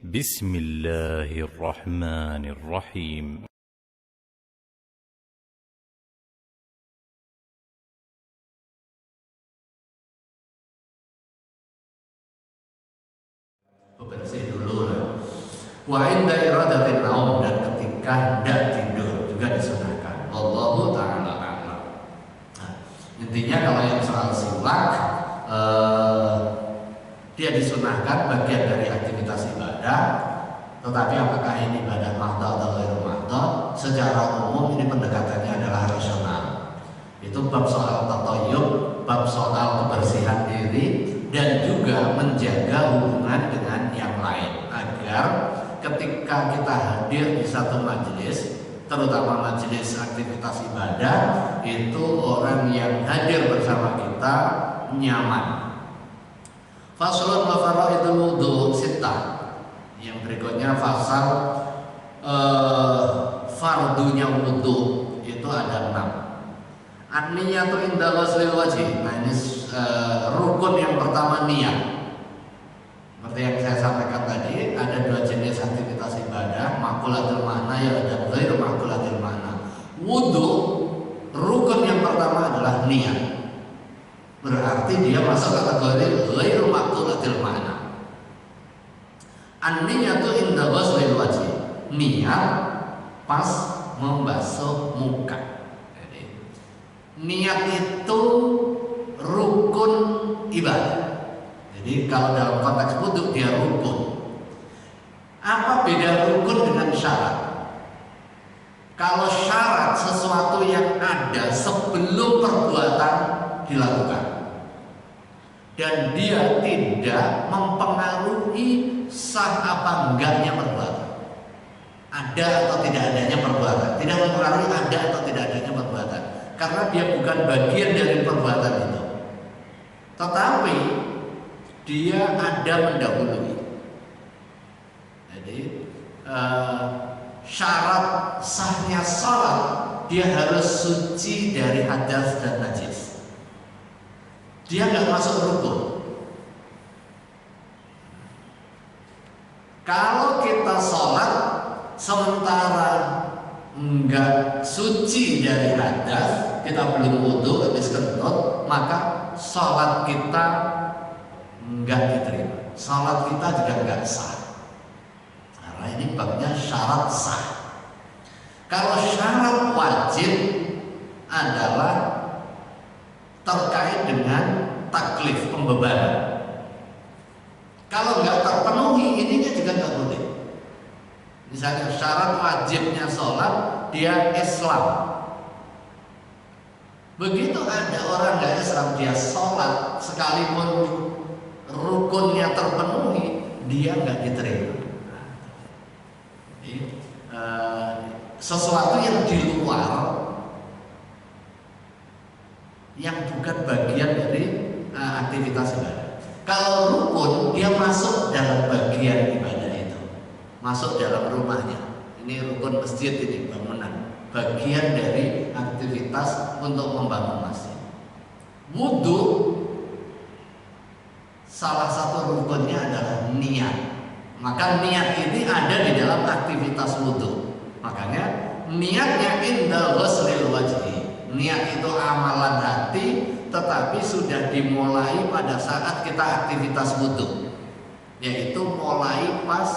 بسم الله الرحمن الرحيم. Bersih dulu lah. Wa inda iradatin naum, dan ketika hendak tidur juga disunahkan. Wallahu ta'ala a'lam. Nah, intinya kalau yang soal siwak, dia disunahkan bagian dari aktivitas ibadah. Tetapi apakah ini ibadah mahdoh atau ghairu mahdoh? Secara umum ini pendekatannya adalah rasional. Itu bab soal tatayyub, bab soal kebersihan diri, dan juga menjaga hubungan dengan yang lain agar ketika kita hadir di satu majelis, terutama majelis aktivitas ibadah, itu orang yang hadir bersama kita nyaman. Faslun wa faraidul wudu sittah. Yang berikutnya fasal fardunya wudu itu ada 6. An-niyatu inda ghuslil wajhi. Nah, ini rukun yang pertama niat. Seperti yang saya sampaikan tadi, ada 2 jenis aktivitas ibadah, maqulatul makna dan ghairu maqulatul makna. Wudu, rukun yang pertama adalah niat. Berarti dia masuk kategori ghairu maqulatul makna. An-niyatu inda ghuslil wajhi. Niat pas membasuh muka. Niat itu rukun ibadah. Jadi kalau dalam konteks wudu dia rukun. Apa beda rukun dengan syarat? Kalau syarat sesuatu yang ada sebelum perbuatan dilakukan, dan dia tidak mempengaruhi sah apa enggaknya perbuatan. Ada atau tidak adanya perbuatan, tidak mempengaruhi ada atau tidak adanya perbuatan, karena dia bukan bagian dari perbuatan itu, tetapi dia ada mendahului. Jadi syarat sahnya salat, dia harus suci dari hadas dan najis. Dia nggak masuk rukun. Kalau kita sholat sementara nggak suci dari hadas, kita belum wudu, habis kentut, maka sholat kita nggak diterima. Sholat kita juga nggak sah. Karena ini babnya syarat sah. Kalau syarat wajib adalah terkait dengan taklif, pembebanan. Kalau nggak terpenuhi, ininya juga nggak boleh. Misalnya syarat wajibnya sholat, dia Islam. Begitu ada orang nggak Islam, dia sholat, sekalipun rukunnya terpenuhi, dia nggak diterima. Jadi, sesuatu yang di luar, yang bukan bagian dari aktivitas ibadah. Kalau rukun, dia masuk dalam bagian ibadah itu, masuk dalam rumahnya. Ini rukun masjid, ini bangunan, bagian dari aktivitas untuk membangun masjid. Wudu, salah satu rukunnya adalah niat. Maka niat ini ada di dalam aktivitas wudu. Makanya niatnya inda ghuslil wajhi. Niat itu amalan hati, tetapi sudah dimulai pada saat kita aktivitas wudu, yaitu mulai pas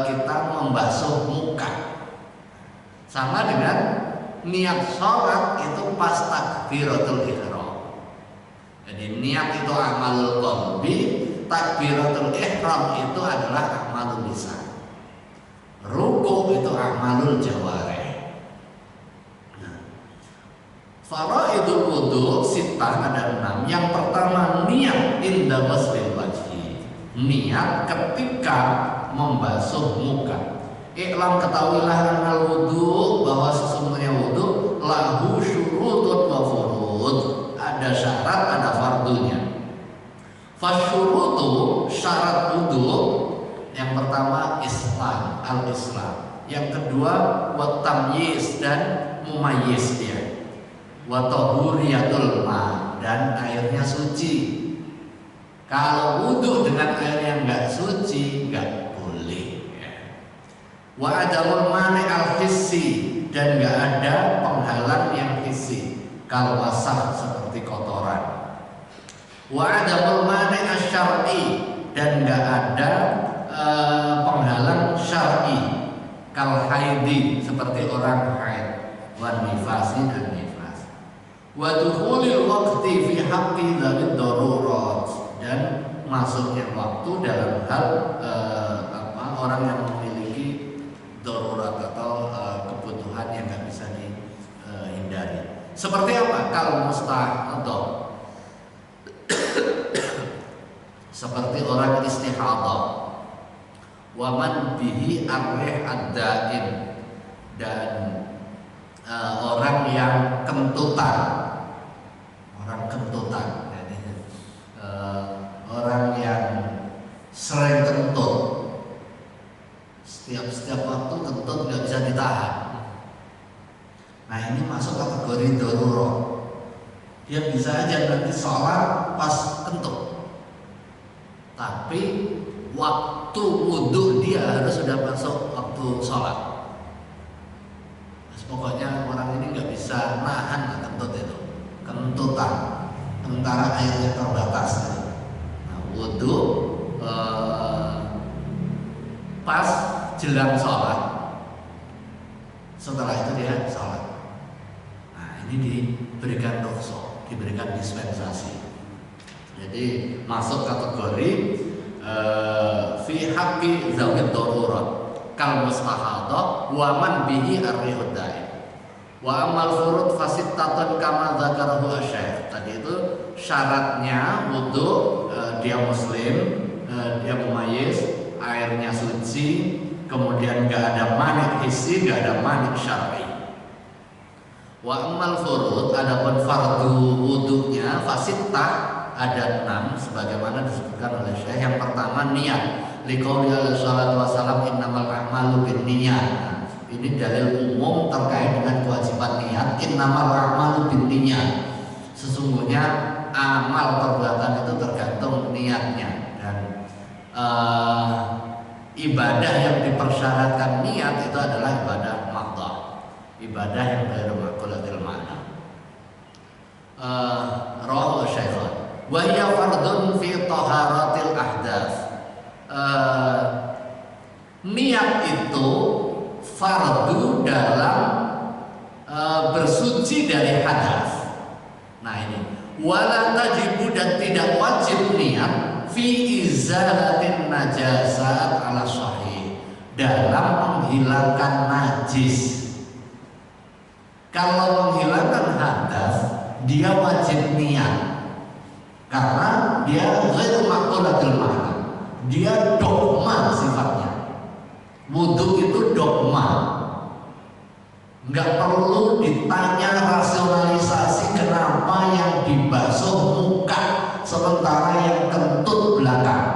kita membasuh muka. Sama dengan niat sholat itu pas takbiratul ihram. Jadi niat itu amalul qalbi, takbiratul ihram itu adalah amalul lisan, ruku itu amalul jawarih. Faraidul wudu sittah ada 6. Yang pertama niat inda ghuslil wajhi. Niat ketika membasuh muka. Iklam, ketahuilah anal wudu, bahwa sesungguhnya wudu lahu syurutun wa furud. Ada syarat, ada fardunya. Fasyurutu, syarat wudu, yang pertama Islam, al-Islam. Yang kedua wa tamyiz, dan mumayyiz dia. Wa tahuriyatul ma, dan airnya suci. Kalau wudu dengan air yang enggak suci enggak boleh. Wa adamul mani al-hissi, dan nggak ada penghalang yang hissi, kalau wasah seperti kotoran. Wa adamul mani asy-syar'i, dan nggak ada penghalang syar'i, kal haidi, seperti orang haid, wan nifasi, dan nifas. Wa dukhulil waqti fi haqqi dzawid darurat, dan masuknya waktu dalam hal orang yang memiliki darurat atau kebutuhan yang nggak bisa dihindari. Seperti apa? Kalau mustahadhah, seperti orang istihadhah, waman bihi arih ad-daim, dan orang yang kentutan, jadi orang yang sering kentut, setiap waktu kentut nggak bisa ditahan. Nah, ini masuk kategori darurat. Dia bisa aja nanti sholat pas kentut, tapi waktu wudhu dia harus sudah masuk waktu sholat. Pokoknya orang ini nggak bisa nahan kentut itu, kentutan, sementara airnya terbatas. Nah, wudhu pas jelang sholat, setelah itu dia sholat. Nah, ini diberikan rukhsah, diberikan dispensasi. Jadi masuk kategori fi haqqi dzawid darurat kal mustahadhah wa man bihi ar-rihud daim. Wa amal furud fasittatun kama dzakarahu asy-syaikh. Tadi itu syaratnya wudu, dia muslim, dia mumayyiz, airnya suci, kemudian enggak ada manik hissi, enggak ada manik syar'i. Wa amal furud, adapun fardu wudunya fasittah, ada 6 sebagaimana disebutkan oleh Syekh. Yang pertama niat, liqauli sallallahu alaihi wasallam innamal a'malu binniyat. Ini dalil umum terkait dengan kewajiban niat, innamal a'malu binniyat. Sesungguhnya amal perbuatan itu tergantung niatnya, dan ibadah yang dipersyaratkan niat itu adalah ibadah maqdhah, ibadah yang ghairu maqulatil ma'na. Rawahu Syaikhan. Wa hiya fardun fi taharatil ahdath. Niat itu fardu dalam bersuci dari hadas. Nah, ini wala tajibu, dan tidak wajib niat fi izalatin najasat ala sahih, dalam menghilangkan najis. Kalau menghilangkan hadas dia wajib niat, karena dia ghairu maqulatil ma'na, dia dogma sifatnya. Wudu itu dogma, nggak perlu ditanya rasionalisasi kenapa yang dibasuh muka sementara yang kentut belakang,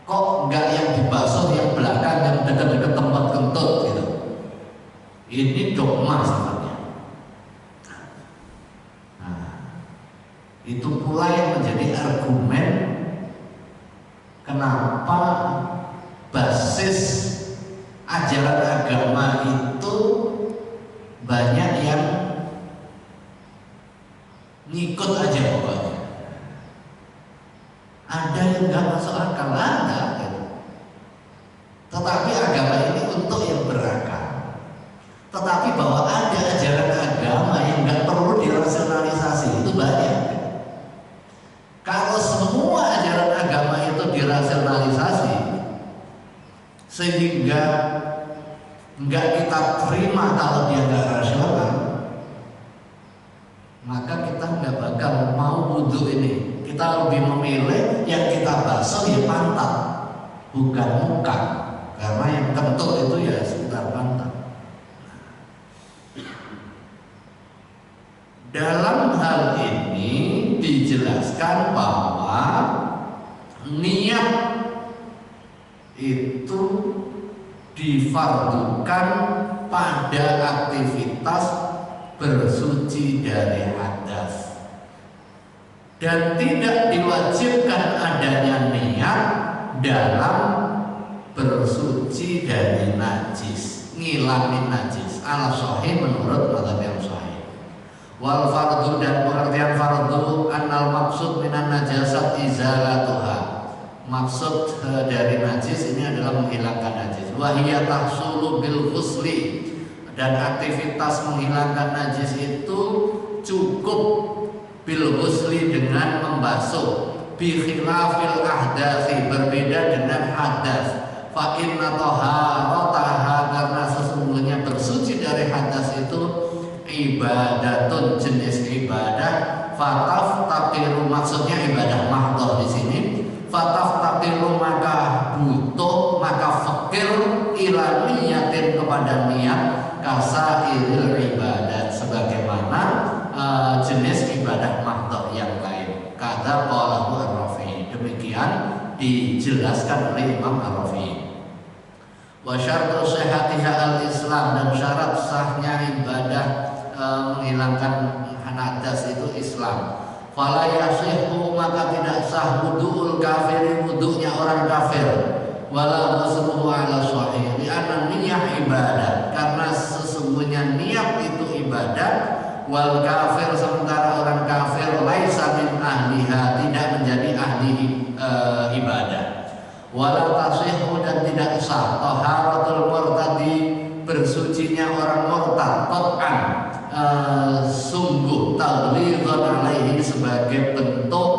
kok nggak yang dibasuh yang belakang yang dekat-dekat tempat kentut gitu. Ini dogma sifatnya. Nah, itu pula yang menjadi argumen kenapa basis ajaran agama itu banyak yang ngikut aja pokoknya. Ada yang nggak masuk akal, ada gitu. Tetapi agama ini untuk yang berakal. Tetapi bahwa ada ajaran agama yang nggak perlu dirasionalisasi itu banyak. Kalau semua ajaran agama itu dirasionalisasi sehingga nggak kita terima kalau dia nggak rasional, maka kita nggak bakal mau wudhu ini. Kita lebih memilih yang kita basuh ya pantat, bukan muka, karena yang kentut itu ya sekitar pantat. Dalam hal ini dijelaskan bahwa niat itu difardukan pada aktivitas bersuci dari hadas, dan tidak diwajibkan adanya niat dalam bersuci bersuci dari najis, ngilangin najis. Al sahih menurut mazhab yang sahih. Wal fardu dan pengertian fardu annal maksud minan najasat izalatuha. Maksud dari najis ini adalah menghilangkan najis. Wa hiya tahsulu bil ghusli, dan aktivitas menghilangkan najis itu cukup bil ghusli dengan membasuh. Bi khilafil ahdatsi, berbeda dengan hadas. Fa inna taharataha, karena sesungguhnya bersuci dari hadas itu ibadatun, jenis ibadah. Fataftaqiru, maksudnya ibadah mahdhah di sini. Fataftaqiru, maka butuh, maka fakir ila niyatin, kepada niat kasairil ibadat, sebagaimana jenis ibadah mahdhah yang lain. Kata qalahu ar-Rafi'i, demikian dijelaskan oleh Imam ar-Rafi'i. Wa syartu sihhatiha al-Islam, dan syarat sahnya ibadah menghilangkan hadas itu Islam. Fala yasihhu, maka tidak sah wudu'ul kafir, wudu'nya orang kafir. Wala ghusluhu ala sahih, li'anna niyyah ibadah, karena sesungguhnya niat itu ibadah. Wal kafir, sementara orang kafir laisa min ahliha, tidak menjadi ahli ibadah. Wala tasihhu, dan tidak sah taharatul murtadi, bersucinya orang murtad, qat'an, sungguh taghlidhan alaihi, sebagai bentuk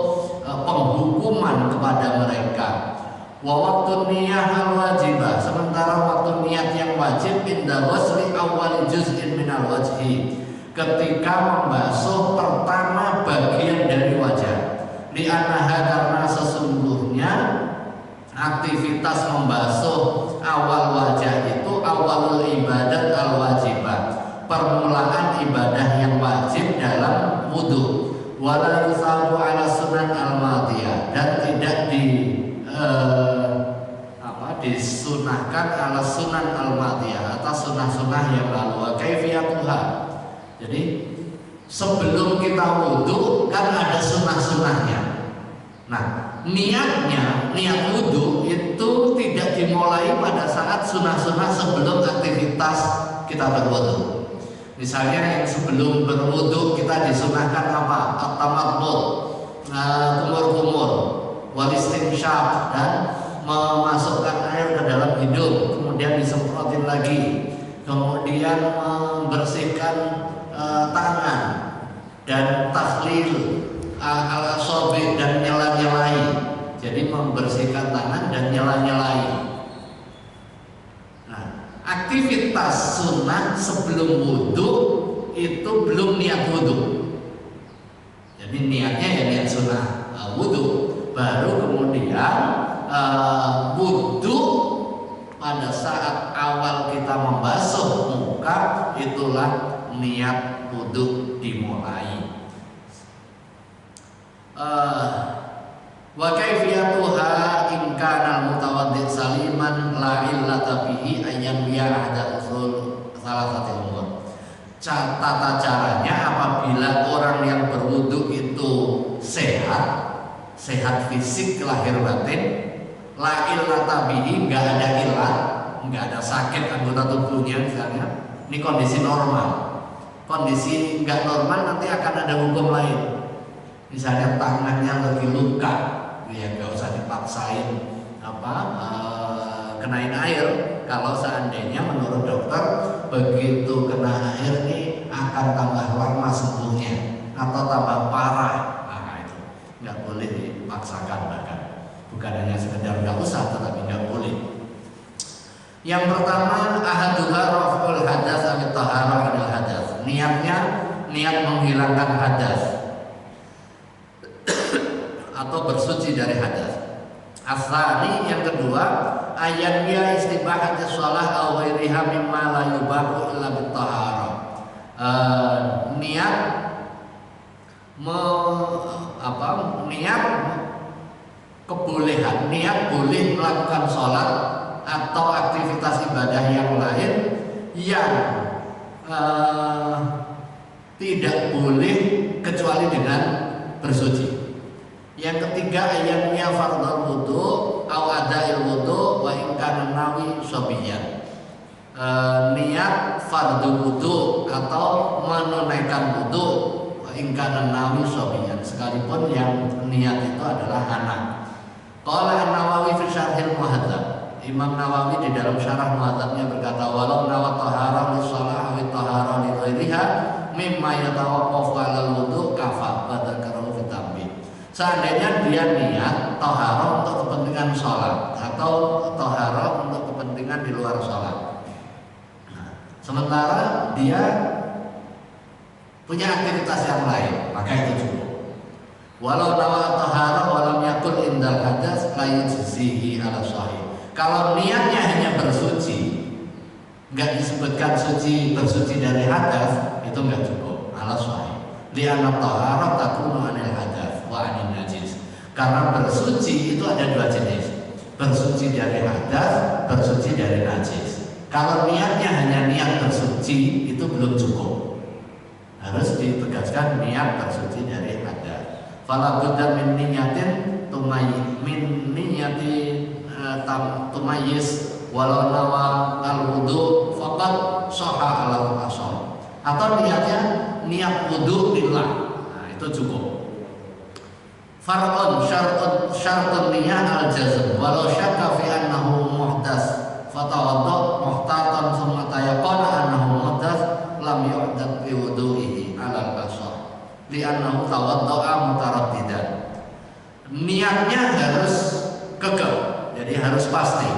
penghukuman kepada mereka. Wa waktu niyah al-wajibah, sementara waktu niat yang wajib inda ghusli awwal juz'in minal wajhi, ketika membasuh pertama bagian dari wajah. Li'annaha, karena sesungguhnya aktivitas membasuh awal wajah itu awalul ibadat al-wajibah, permulaan ibadah yang wajib dalam wudu. Wala yusabu ala sunan al-madiyah, dan tidak disunahkan ala sunan al-madiyah, atas sunnah-sunnah yang lalu. Wa kaifiyatuha, jadi sebelum kita wudu kan ada sunnah-sunnahnya. Nah, niat wudu itu tidak dimulai pada saat sunnah-sunnah sebelum aktivitas kita berwudu. Misalnya yang sebelum berwudu kita disunahkan apa? At-tamattu, kumur-kumur, wal istinsyaq, dan memasukkan air ke dalam hidung, kemudian disemprotin lagi, kemudian membersihkan tangan, dan takhlil al-asabi, dan nyela-nyelai. Jadi membersihkan tangan dan nyela-nyelai. Nah, aktivitas sunnah sebelum wudu itu belum niat wudu. Jadi niatnya ya niat sunnah wudu. Baru kemudian wudu pada saat awal kita membasuh muka, itulah niat wudu dimulai. Wa kaifiyatuha in kana mutawaddi saliman la illata bihi ayyan biya ahda usul salah satu umur. Tata caranya apabila orang yang berwudu itu sehat fisik lahir batin, la illata bihi, enggak ada ilat, enggak ada sakit anggota tubuhnya misalnya, ini kondisi normal. Kondisi enggak normal nanti akan ada hukum lain. Misalnya tangannya lagi luka, ya nggak usah dipaksain kenain air. Kalau seandainya menurut dokter begitu kena air nih akan tambah lama sembuhnya atau tambah parah, nah itu nggak boleh dipaksakan, bahkan bukan hanya sekedar nggak usah, tetapi nggak boleh. Yang pertama, ahaduha raf'ul hadas atau taharah anil hadas. Niatnya niat menghilangkan hadas atau bersuci dari hadas. Asani, yang kedua, ayat dia istibahat shalah aw ghairiha mimma la yubahu illa bitaharah. Niat niat kebolehan, niat boleh melakukan sholat atau aktivitas ibadah yang lain yang tidak boleh kecuali dengan bersuci. Yang ketiga, ayatnya fardhu wudu au adail wudu wa in kana kana nawi sobiyan. Niat fardu wudu atau menunaikan wudu in kana nawi sobiyan, sekalipun yang niat itu adalah anak. Qala An-Nawawi fi Syarhil Muhadzab. Imam Nawawi di dalam syarah Muhadzabnya berkata, walau nawat taharah li shalah wa taharah li ghairiha mimma yatawaqqafu 'alal wudu kafa pada karo fitambi. Seandainya dia niat taharah untuk kepentingan sholat atau taharah untuk kepentingan di luar sholat. Nah, sementara dia punya aktivitas yang lain, maka itu cukup. Walau nawa taharah walam yakul indal hadas la yujzihi ala sahih. Kalau niatnya hanya bersuci, enggak disebutkan bersuci dari hadas, itu enggak cukup ala sahih. Li anna taharah takunu anil hadas wa anil najis. Karena bersuci itu ada dua jenis. Bersuci dari hadas, bersuci dari najis. Kalau niatnya hanya niat bersuci, itu belum cukup. Harus ditegaskan niat bersuci dari hadas. Fala budda min niyatin tumayyiz walau nawa al-wudu faqad sahha ala asal. Atau niatnya niat wudu lillah. Nah, itu cukup. Far'un syartun niyah al-jazm walau syakka fi annahu muhdas fatawadda muhtatan thumma tayaqana annahu muhdas lam yu'dad bi wudu'ihi ala al-asal li'annahu tawadda'a mutaraddidan. Niatnya harus kekeh, jadi harus pasti.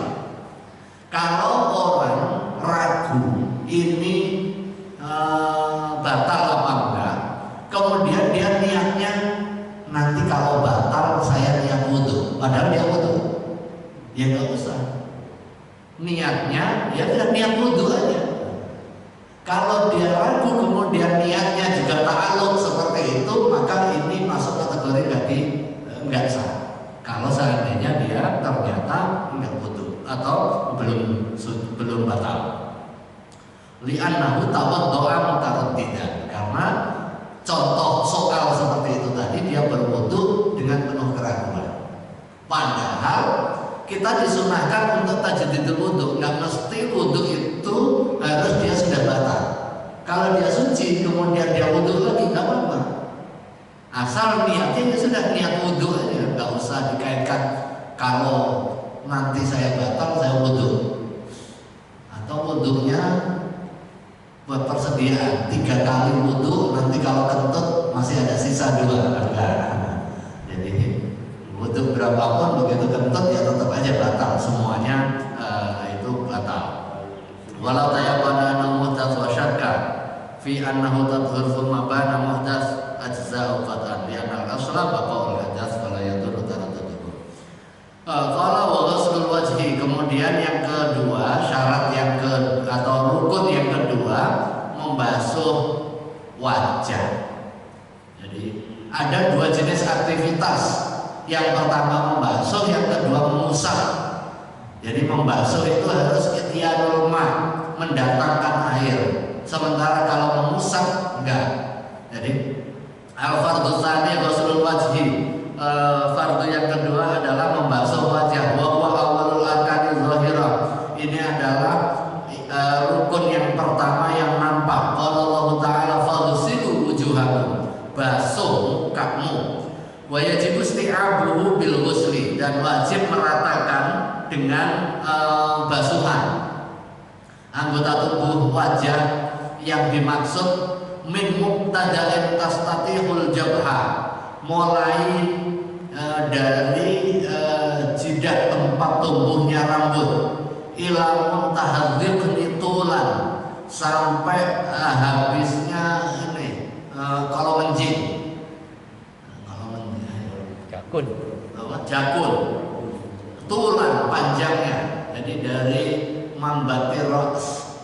Kalau orang ragu ini batal apa enggak, kemudian dia niatnya nanti kalau batal saya niat wudu, padahal dia wudu, ya nggak usah. Niatnya ya sudah niat wudu aja. Kalau dia ragu kemudian niatnya juga ta'alluq seperti itu, maka ini masuk kategori enggak sah. Kalau seandainya dia ternyata enggak wudu atau belum batal. Li'annahu tawaddu'a mutaraddidan. Karena contoh soal seperti itu tadi dia berwudu dengan penuh keraguan. Padahal kita disunahkan untuk tajdidul wudu, nggak mesti wudu itu harus dia sudah batal. Kalau dia suci kemudian dia wudu lagi nggak apa-apa. Asal niatnya sudah niat wudu aja, nggak usah dikaitkan kalau nanti saya batal saya wudu atau wudunya buat persediaan 3 kali wudu, nanti kalau kentut masih ada sisa 2. Jadi wudu berapapun begitu kentut ya tetap aja batal, semuanya itu batal. Walau tayaqqana annahu muhdath wa syakka fi annahu tadhhur thumma bana muhdath ajza'u qatan li anna al-asla baqa'ul hadath wa la yadurru taradduduhu. Qala wa ghuslul wajhi, kemudian yang kedua syarat atau rukun yang kedua membasuh wajah. Jadi ada 2 jenis aktivitas. Yang pertama membasuh, yang kedua mengusap. Jadi membasuh itu harus ikhtiarul ma, mendatangkan air. Sementara kalau mengusap enggak. Jadi al-fardhu tsani ghuslul wajhi. Fardu yang kedua adalah membasuh wajah. Wa huwa awwalul arkani dzahirah. Ini adalah rukun yang pertama yang nampak. Qala Allah Ta'ala faghsilu wujuhakum. Basuh mukamu. Wa yajibu isti'abuhu bil ghusli, dan wajib meratakan dengan basuhan anggota tubuh wajah yang dimaksud min muqtada'in tastatihul jabha, mulai dari jidat tempat tumbuhnya rambut ila muntahadzikni tulan, sampai habisnya ini kalau menjing jakun tulan panjangnya. Jadi dari mambati ra's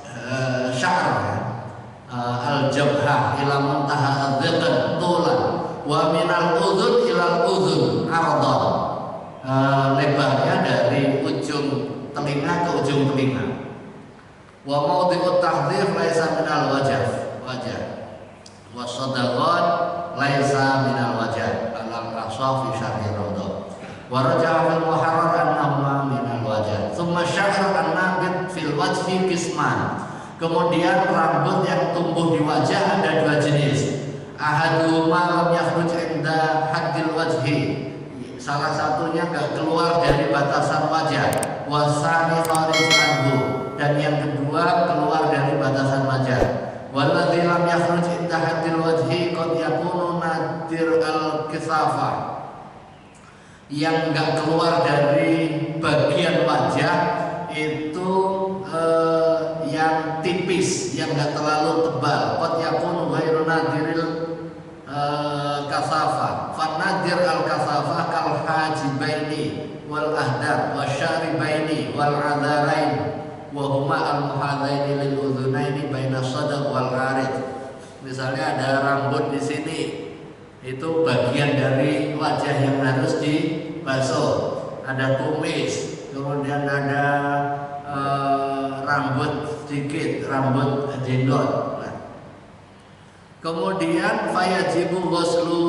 sya'ar al-jabha ila muntaha adzqan tulan wa minal udhun ila udhun ardan, lebarnya dari ujung telinga ke ujung telinga. Wa mawdi'ut tahdhir laisa minal wajah wa sadaqat laisa minal wajah al-asaf fi syarhi rawdah wa raja'a fil muharrar annahuma minal wajah thumma Tsumma sya'ar an-nabit fil wajhi qisman. Kemudian rambut yang tumbuh di wajah ada dua jenis. Ahaduhuma lam yakhruj inda haddil wajhi. Salah satunya enggak keluar dari batasan wajah. Wasani kharij anhu. Dan yang kedua keluar dari batasan wajah. Walladzi lam yakhruj inda haddil wajhi qad yakunu nadir al-kisafah. Yang enggak keluar dari bagian wajah itu yang tipis, yang enggak terlalu tebal. Qad yakunu ghairu nadiril kasafah. Fa nadir al-kasafah kal hajibaini wal ahdab wasyaribaini wal adharain wa huma al-muhadaini lil udhunaini baina sadaq wal arid. Misalnya ada rambut di sini, itu bagian dari wajah yang harus dibasuh. Ada kumis, kemudian ada rambut sedikit, rambut jenggot. Kemudian fayajibu ghuslu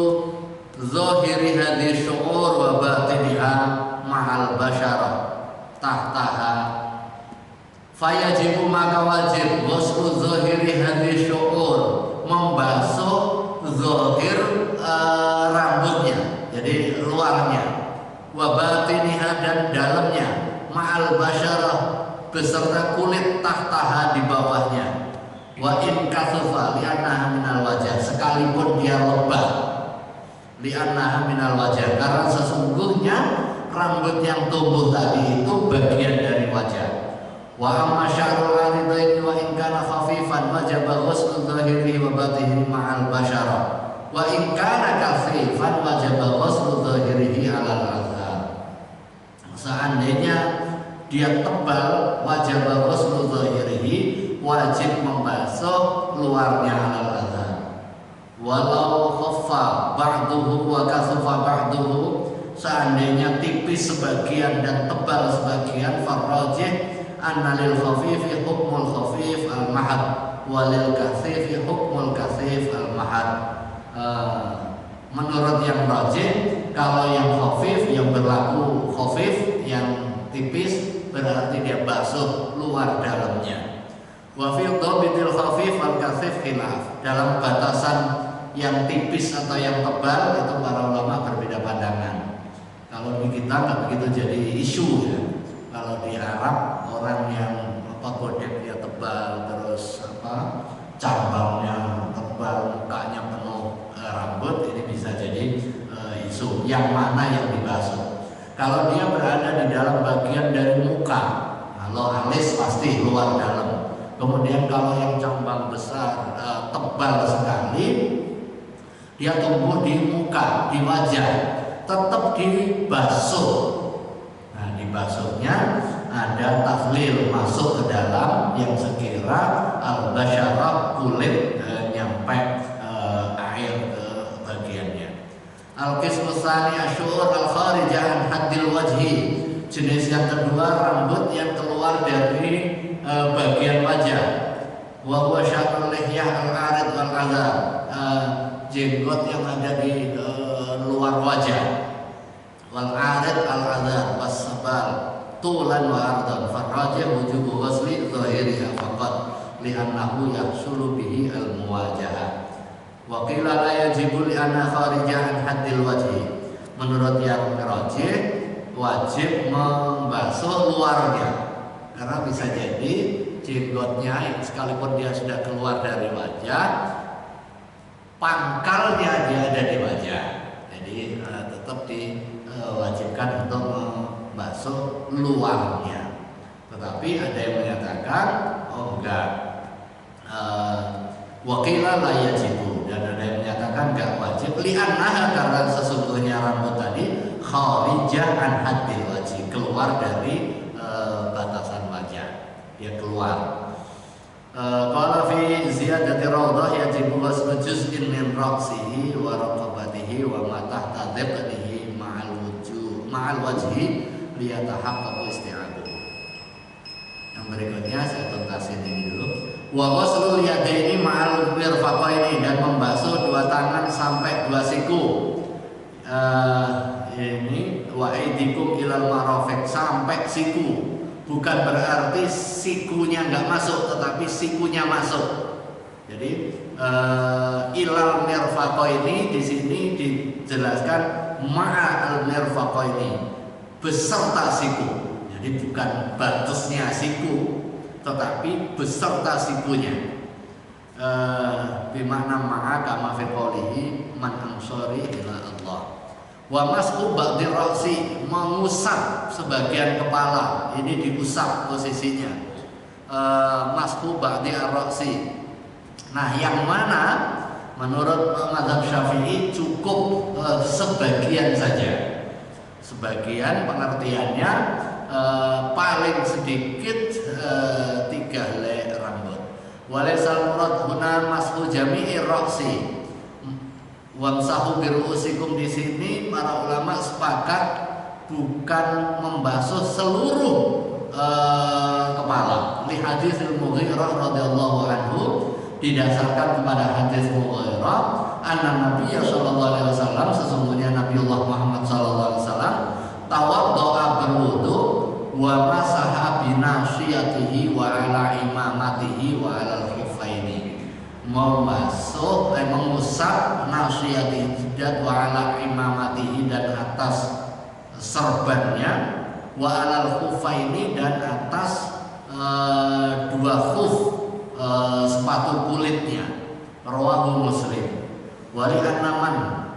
zahiri hadhihi syu'ur wa batiniha ma'al basyarah tahtaha. Fayajibu maka wajib ghuslu zahiri hadhihi syu'ur, membasuh zahir rambutnya, jadi luarnya, wa batiniha dan dalamnya, ma'al basyarah beserta kulit tahtaha di bawahnya. Wa in kasufa li'annaha minal wajah, sekalipun dia lebah, li'annaha minal wajah, karena sesungguhnya rambut yang tumbuh tadi itu bagian dari wajah. Wa amma sya'rul aridaini wa in kana khafifan wajaba ghuslu dhahirihi wa batinihi ma'al basyarah. Wa in kana kasifan wajaba ghuslu dhahirihi 'alal azhar. Seandainya dia tebal, wajaba ghuslu dhahirihi, wajib membasuh luarnya 'alal azhar. Walau khaffa ba'duhu wa kasufa ba'duhu, seandainya tipis sebagian dan tebal sebagian, farrajih anna lil khafifi hukmul khafif al mahad wa lil kathifi hukmul kathif al mahad. Menurut yang rajih, kalau yang khafif, yang berlaku khafif, yang tipis, berarti dia basuh luar dalamnya. Wa fi dhabitil khafif al kathif khilaf. Dalam batasan yang tipis atau yang tebal itu para ulama berbeda pandangan. Kalau di kita nggak begitu jadi isu ya. Kalau di Arab orang yang godeknya tebal, terus cabangnya tebal, mukanya penuh rambut, ini bisa jadi isu. Yang mana yang dibasuh? Kalau dia berada di dalam bagian dari muka, kalau alis pasti luar dalam. Kemudian kalau yang cabang besar, tebal sekali, dia tumbuh di muka, di wajah, tetap dibasuh. Nah, dibasuhnya ada taflil, masuk ke dalam yang sekira al-basyarah, kulit nyampe air ke bagiannya. Al-qismus tsani asy'ur al-kharijah an haddil wajhi. Jenis yang kedua, rambut yang keluar dari bagian wajah. Wa huwa sya'rul lihyah al-arid wal azhar. Jenggot yang ada di luar wajah. Wal arid al-azhar was sabal tulan wa ardan, farrajih wujubu ghusli zahiriha faqat li'annahu yahsulu bihi al-muwajahah. Wa qila la yajibu li'anna kharijah an haddil wajhi. Menurut yang rajih, wajib membasuh luarnya, karena bisa jadi jenggotnya sekalipun dia sudah keluar dari wajah, pangkalnya dia ada di wajah, jadi tetap diwajibkan untuk membasuh luarnya. Tetapi ada yang menyatakan oh enggak, wakila la yajibu, dan ada yang menyatakan enggak wajib, li'annaha, karena sesungguhnya rambut tadi kharijah an haddil wajhi, keluar dari batasan wajah, dia keluar. Qala fi ziyadati rawdah yajibu ghuslu juz'in min ra'sihi wa raqabatihi wa ma tahta dhiqnihi ma'al wajhi liyatahaqqaqu isti'abuhu. Yang berikutnya saya tuntasin ini dulu. Wa ghuslul yadaini ma'al mirfaqaini, dan membasuh dua tangan sampai dua siku. Ini wa aidikum ilal marafiq, sampai siku. bukan berarti sikunya nggak masuk, tetapi sikunya masuk. Jadi ilal mirfaqo ini di sini dijelaskan ma'al mirfaqo ini beserta siku. Jadi bukan batasnya siku, tetapi beserta sikunya. Bimakna ma'a kama fi qoulihi man ansari ila Allah. Wa mas'u ba'di ra'si, mengusap sebagian kepala. Ini diusap posisinya. Mas'u ba'di ar-ra'si. Nah, yang mana menurut mazhab Syafi'i cukup sebagian saja. Sebagian pengertiannya paling sedikit 3 helai rambut. Walaisal murad huna mashu jami'i ra'si. Wamsahu bi ru'usikum, di sini para ulama sepakat bukan membasuh seluruh kepala. Li hadits Mughirah radhiyallahu anhu, didasarkan kepada hadis Mughirah, anna Nabi sallallahu alaihi wasallam, sesungguhnya Nabiullah Muhammad sallallahu alaihi wasallam tawaddo'a berwudu wa masaha bi nasiyatihi wa ala imamatihi wa ala al-khiffaini, mengusap nasiyatihi dan wa ala imamatihi, dan atas serbannya, wa ala al-khuffaini, dan atas 2 khuf, sepatu kulitnya. Rawahu Muslim. Wali an-naman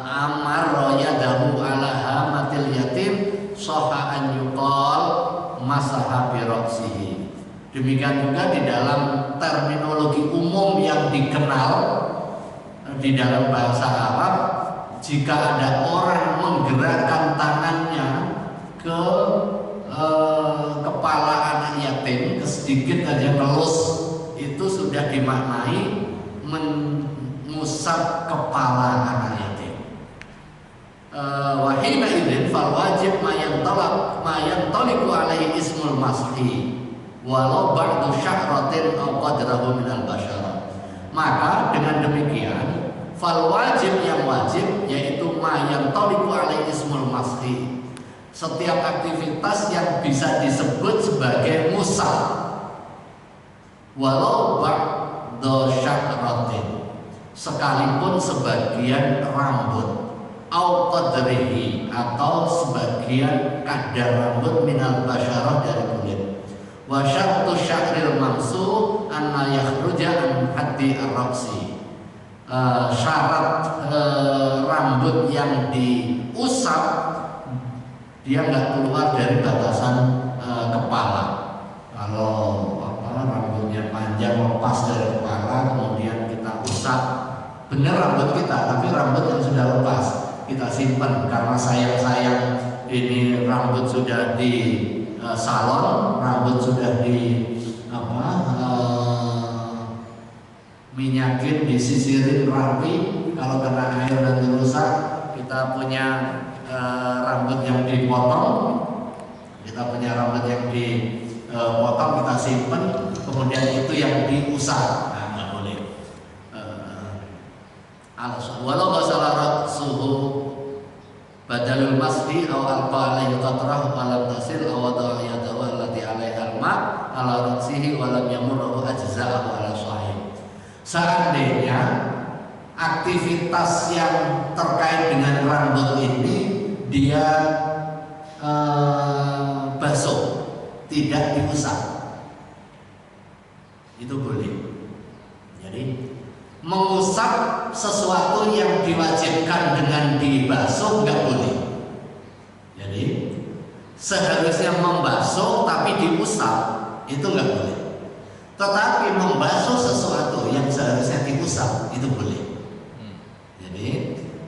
amar yadahu ala hamatil yatim sahha an yuqal masaha bi ra'sihi. Demikian juga di dalam terminologi umum yang dikenal di dalam bahasa Arab, jika ada orang menggerakkan tangannya ke kepala anak yatim, sedikit aja kelus, itu sudah dimaknai mengusap kepala anak yatim. Wahina idzin fal wajib mayantaliqu alaihi ismul mashi walau ba'du sya'ratin aw qadrahu minal basyarah. Maka dengan demikian fal wajib, yang wajib yaitu mayantaliqu alaihi ismul mashi, setiap aktivitas yang bisa disebut sebagai musab, walau ba'da sya'ratin, sekalipun sebagian rambut, au qadrihi, atau sebagian kadar rambut, minal basyarah, dari kulit. Wa syartu sya'ril mamsu anna yakhruja an haddi ar-ra'si. Syarat rambut yang diusap dia nggak keluar dari batasan kepala. Kalau rambutnya panjang lepas dari kepala, kemudian kita usap, benar rambut kita, tapi rambut yang sudah lepas kita simpan karena sayang ini rambut sudah di salon, rambut sudah di minyakin, disisirin rapi. Kalau kena air dan rusak, kita punya rambut yang dipotong, kita simpen, kemudian itu yang diusap. Nah, nggak boleh. Walau masalah suhu badalul masdi aw alqa alaihi qatrah wa lam tasil aw wada'a yadahu allati 'alaiha al-ma' ala ra'sihi wa lam yamurru ajza'ahu ala sahih. Seandainya aktivitas yang terkait dengan rambut ini dia basuh, tidak diusap, itu boleh. Jadi mengusap sesuatu yang diwajibkan dengan dibasuh nggak boleh. Jadi seharusnya membasuh tapi diusap, itu nggak boleh. Tetapi membasuh sesuatu yang seharusnya diusap, itu boleh. Jadi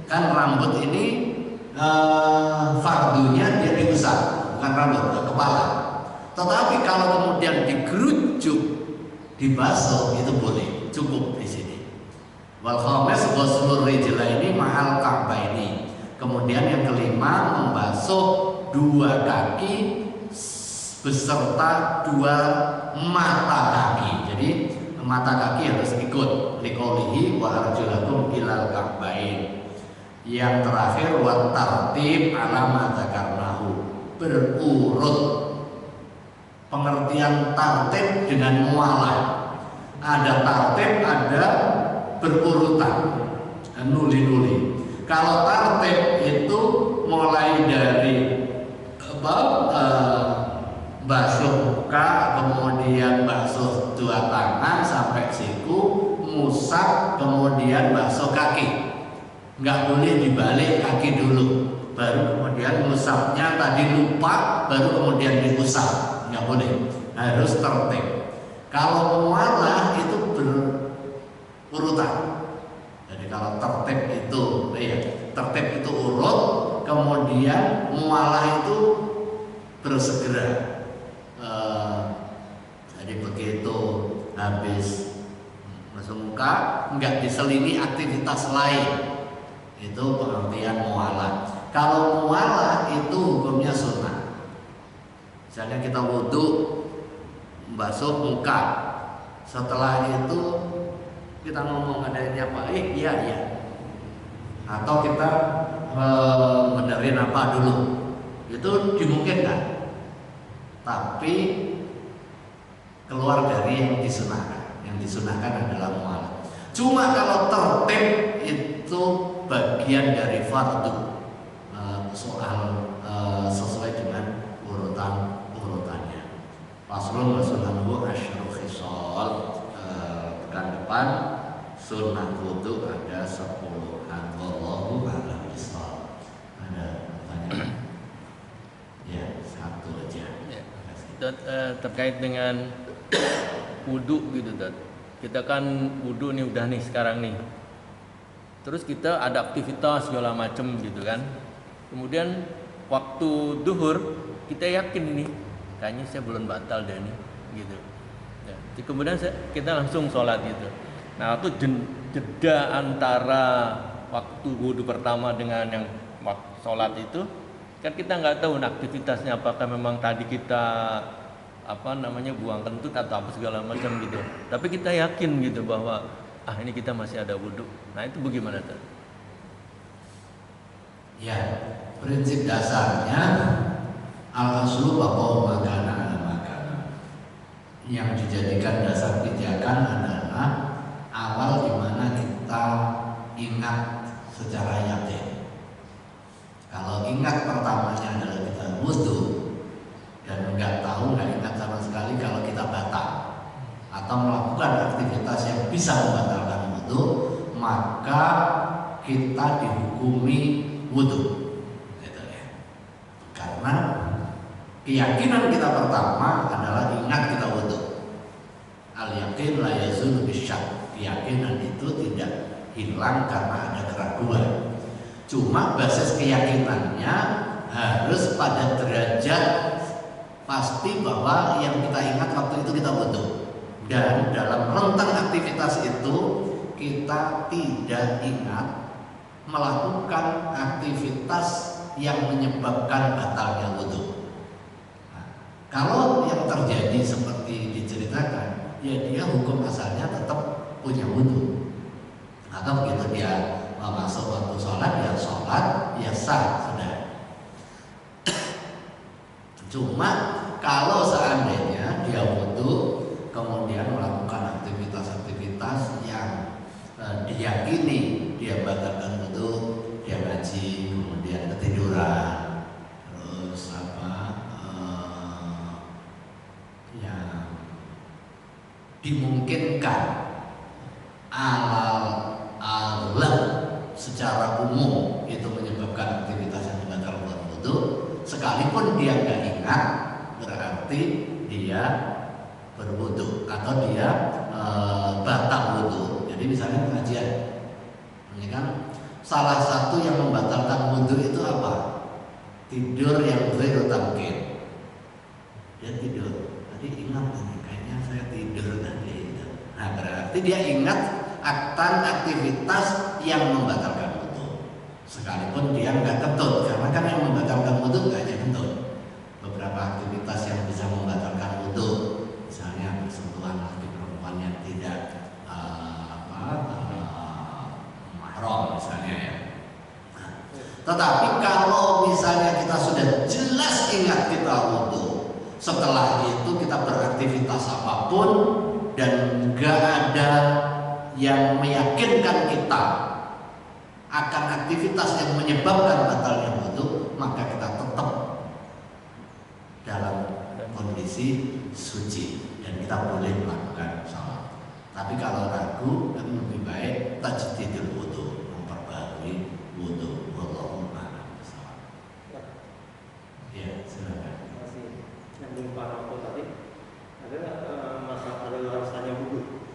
kan rambut ini fardunya dia diusap, bukan rambut, kepala. Tetapi kalau kemudian digerujuk, dibasuh, itu boleh, cukup di sini. Wal khamis ghuslur rijlaini ma'al ka'baini. Kemudian yang kelima, membasuh 2 kaki beserta 2 mata kaki. Jadi mata kaki harus ikut, liqaulihi wa arjulakum ilal ka'bain. Yang terakhir, wa tartib ala ma dzakarnahu, berurut pengertian tartib dengan mualah. Ada tartib, ada berurutan, nuli-nuli. Kalau tartib itu mulai dari basuh muka, kemudian basuh dua tangan sampai siku, musab, kemudian basuh kaki. Nggak boleh dibalik kaki dulu, baru kemudian musabnya tadi lupa, baru kemudian diusap. Nggak boleh, harus tertib. Kalau mualah itu berurutan. Jadi kalau tertib itu urut, kemudian mualah itu bersegera. Jadi begitu habis basuh muka, nggak diselingi aktivitas lain. Itu pengertian mualah. Kalau mualah itu hukumnya sunnah. Misalnya kita wudhu, basuh muka, setelah itu kita ngomong ada ini apa? Iya. Atau kita benerin apa dulu? Itu dimungkinkan. Tapi keluar dari yang disunahkan. Yang disunahkan adalah mualah. Cuma kalau tertib itu bagian dari fardu, soal sesuai dengan urutannya. Faslun wa sunanuhu asyru khisal. Pekan depan sunnah wudu ada 10-an. Wallahu a'lam bishawab. Ada pertanyaan? Ya, satu aja. Ya. Terkait dengan wudu gitu, Dad. Kita kan wudu nih udah nih sekarang nih. Terus kita ada aktivitas segala macem gitu kan. Kemudian waktu duhur kita yakin ini kayaknya saya belum batal deh nih gitu. Ya. Kemudian kita langsung sholat gitu. Nah itu jeda antara waktu wudu pertama dengan yang sholat itu kan kita nggak tahu aktivitasnya, apakah memang tadi kita buang kentut atau apa segala macam gitu. Tapi kita yakin gitu bahwa ini kita masih ada wudu. Nah itu bagaimana tuh? Ya, prinsip dasarnya al-aslu baqa'u makana ala makana. Yang dijadikan dasar pijakan adalah awal di mana kita ingat secara yakin. Kalau ingat pertamanya adalah kita wudu dan nggak ingat sama sekali kalau kita batal atau melakukan aktivitas yang bisa membatalkan wudu, maka kita dihukumi wudu, gitu ya. Karena keyakinan kita pertama adalah ingat kita wudu. Al-yakin la yazulu bisyak. Keyakinan itu tidak hilang karena ada keraguan. Cuma basis keyakinannya harus pada derajat pasti bahwa yang kita ingat waktu itu kita wudu. Dan dalam rentang aktivitas itu kita tidak ingat melakukan aktivitas yang menyebabkan batalnya wudu. Nah, kalau yang terjadi seperti diceritakan, ya dia hukum asalnya tetap punya wudu. Atau begitu dia masuk waktu sholat, ya sah sudah. Cuma kalau seandainya dia wudu kemudian melakukan aktivitas-aktivitas yang diyakini dia batalkan wudu, dia ngaji, kemudian ketiduran, terus yang dimungkinkan alam secara umum itu menyebabkan aktivitas yang membatalkan wudu, sekalipun dia nggak ingat, berarti dia berwudu atau dia batal wudu. Jadi misalnya pengajian, ini kan salah satu yang membatalkan wudu itu apa? Tidur yang ghairu tamkin. Dia tidur, tadi ingat kayaknya saya tidur tadi. Nah berarti dia ingat akan aktivitas yang membatalkan wudu, sekalipun dia nggak kentut, karena kan yang membatalkan wudu nggak hanya kentut. Beberapa aktivitas yang bisa membatalkan wudu, misalnya persentuhan laki perempuan yang tidak mahram misalnya ya. Nah, tetapi kalau misalnya kita sudah jelas ingat kita wudu, setelah itu itu kita beraktivitas apapun dan nggak ada yang meyakinkan kita akan aktivitas yang menyebabkan batalnya wudu, maka kita tetap dalam kondisi suci dan kita boleh melakukan sholat. Tapi kalau ragu, kan lebih baik tajdidul wudu, memperbarui wudu. Wallahu a'lam bishawab. Ya, silakan. Masih nyambung Pak Roko tadi, ada masalah ada rasanya wudu.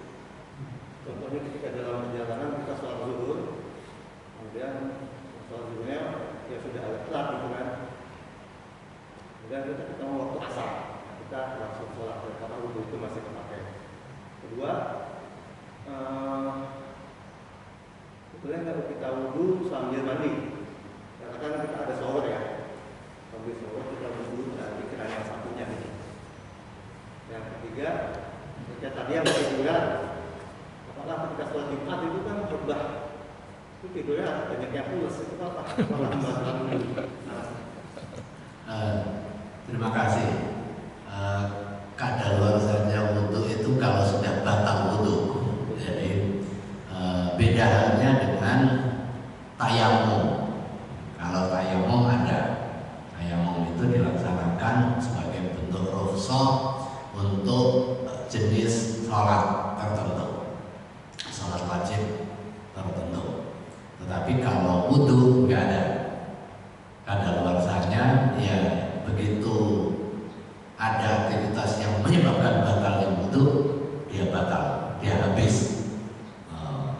Contohnya ketika dalam perjalanan kita sholat zuhur, kemudian sholat zuhurnya ya sudah agak telat gitu kan. Kemudian kita ketemu waktu asar, kita langsung sholat karena wudu itu masih terpakai. Kedua, sebetulnya kalau kita wudu sambil mandi, karena kan kita ada shower ya, sambil shower kita wudu dari keran yang satunya. Yang ketiga, ketika tadi yang ketiduran, apakah ketika sholat Jumat itu kan khutbah itu tidurnya banyak yang pulas, itu apa? Terima kasih. Kadaluarsanya wudu itu kalau sudah batal wudu. Jadi beda halnya dengan tayamum. Kalau tayamum ada, tayamum itu dilaksanakan sebagai bentuk rukhsah untuk jenis sholat tertentu, sholat wajib tertentu. Tetapi kalau wudu nggak ada. Kadaluarsanya ya begitu ada aktivitas yang menyebabkan batalnya wudu, dia batal, dia habis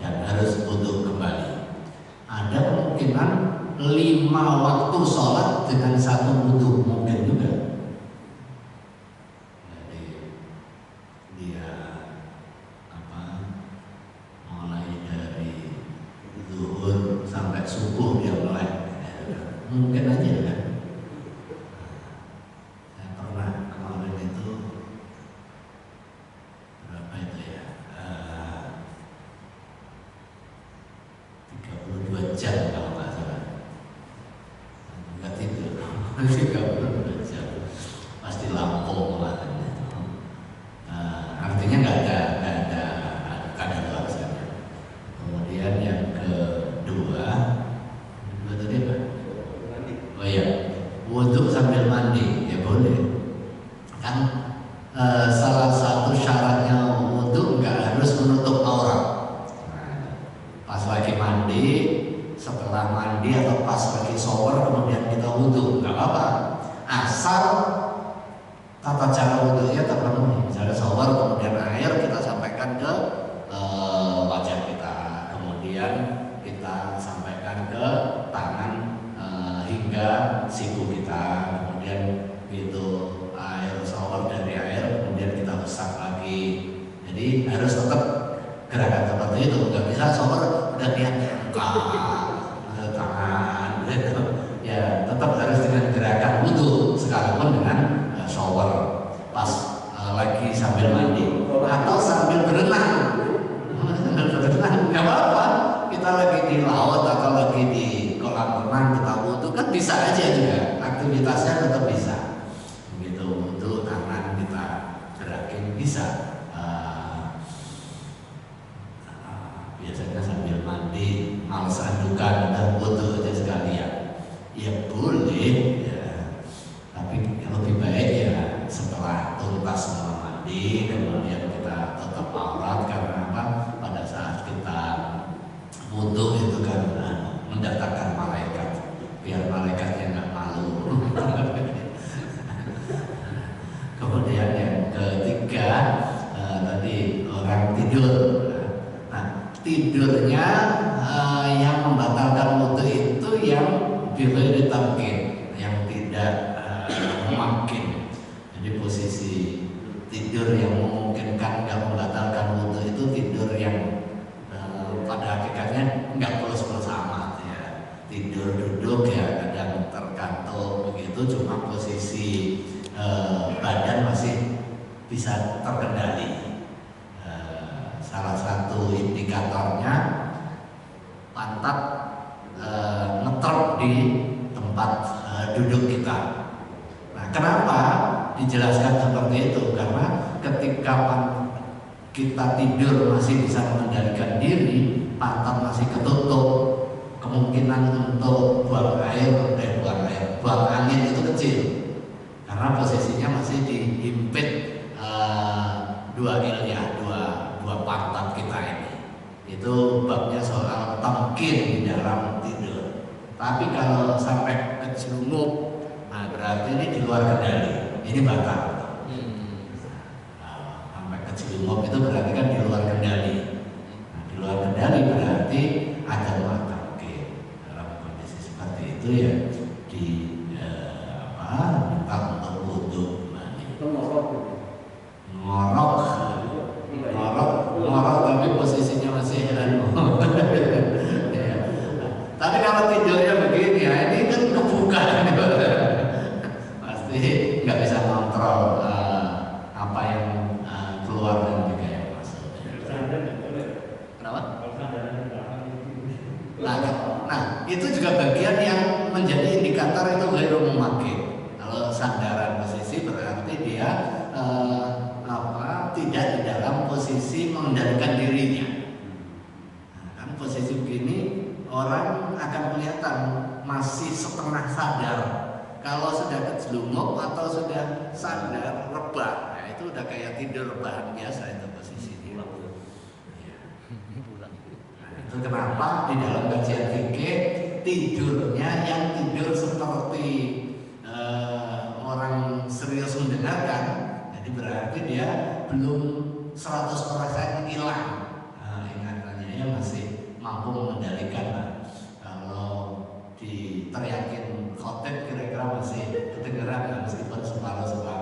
dan harus wudu kembali. Ada kemungkinan 5 waktu sholat dengan 1 wudu mungkin juga. Jadi dia mulai dari zuhur sampai subuh dia mulai mungkin aja kan. Saya pernah kemarin itu berapa itu ya 32 jam kalau nggak salah, nggak tidur 32 jam pasti Lampung lah. Artinya nggak ada kadaluarsanya. Kemudian yang kedua tadi apa? Oh iya, wudu sambil mandi ya boleh. Kan salah satu syaratnya wudu nggak harus menutup aurat. Pas lagi mandi, setelah mandi atau pas lagi shower kemudian kita wudu nggak apa-apa. Asal tata cara wudunya terpenuhi. Misalnya shower kemudian air kita sampaikan ke wajah kita, kemudian kita sampaikan ke tangan hingga siku kita, kemudian itu air shower dari air kemudian kita usap lagi. Jadi harus tetap gerakan seperti itu, nggak bisa shower udah niatnya tangan gitu. Ya tetap harus dengan gerakan wudu sekalipun dengan shower pas lagi sambil mandi atau sambil berenang. Nggak apa-apa, kita lagi di laut atau lagi di kolam renang kita wudu kan bisa aja juga, aktivitasnya tetap bisa. Begitu wudu tangan kita gerakin bisa. Biasanya sambil mandi males andukan dan wudu aja sekalian. Ya boleh ya, tapi lebih baik ya setelah tuntas semua mandi kemudian kita tetap aurat. Karena apa? Pada saat kita wudu itu kan mendatangkan malaikat, biar malaikatnya nggak malu. Kemudian yang ketiga tadi orang tidur. Nah tidurnya yang membatalkan wudu itu yang bila ditamkin, yang tidak memakin. Jadi posisi tidur yang memungkinkan nggak membatalkan wudu itu tidur yang pada hakikatnya nggak terus amat ya. Tidur duduk ya kadang tergantung begitu, cuma posisi badan masih bisa terkendali. Salah satu indikatornya pantat ngetrok di tempat duduk kita. Nah, kenapa dijelaskan seperti itu karena ketika kita tidur masih bisa mengendalikan diri, pantat masih ketutup, kemungkinan untuk buang angin itu kecil karena posisinya masih dihimpit dua ilnya, dua pantat kita ini. Itu babnya soal tamkin di dalam tidur. Tapi kalau sampai kejlungup, nah berarti ini di luar kendali, ini batal. Sampai kejlungup itu berarti kan di luar kendali. Nah, di luar kendali berarti ada tamkin. Dalam kondisi seperti itu ya minta untuk wudu. Ngorok tapi posisinya masih ya. Tapi kalau tidurnya begini ya ini kan kebuka pasti nggak bisa kontrol apa yang keluar dan juga yang masuk. Kenapa? Nah itu juga bagian yang menjadi indikator itu ghairu memakai. Kalau sandaran posisi berarti dia tidak di dalam posisi mengendalikan dirinya. Nah, kan posisi begini orang akan kelihatan masih setengah sadar. Kalau sudah kejlungup atau sudah sadar rebah, nah itu udah kayak tidur rebahan biasa itu posisinya. Ya. Nah, itu kenapa di dalam kajian fikih tidurnya yang tidur seperti orang serius mendengarkan, jadi berarti dia belum 100% hilang ingatannya, ya masih mampu mengendalikan. Kalau diteriakin khotib kira-kira masih kedengeran meskipun separuh-separuh.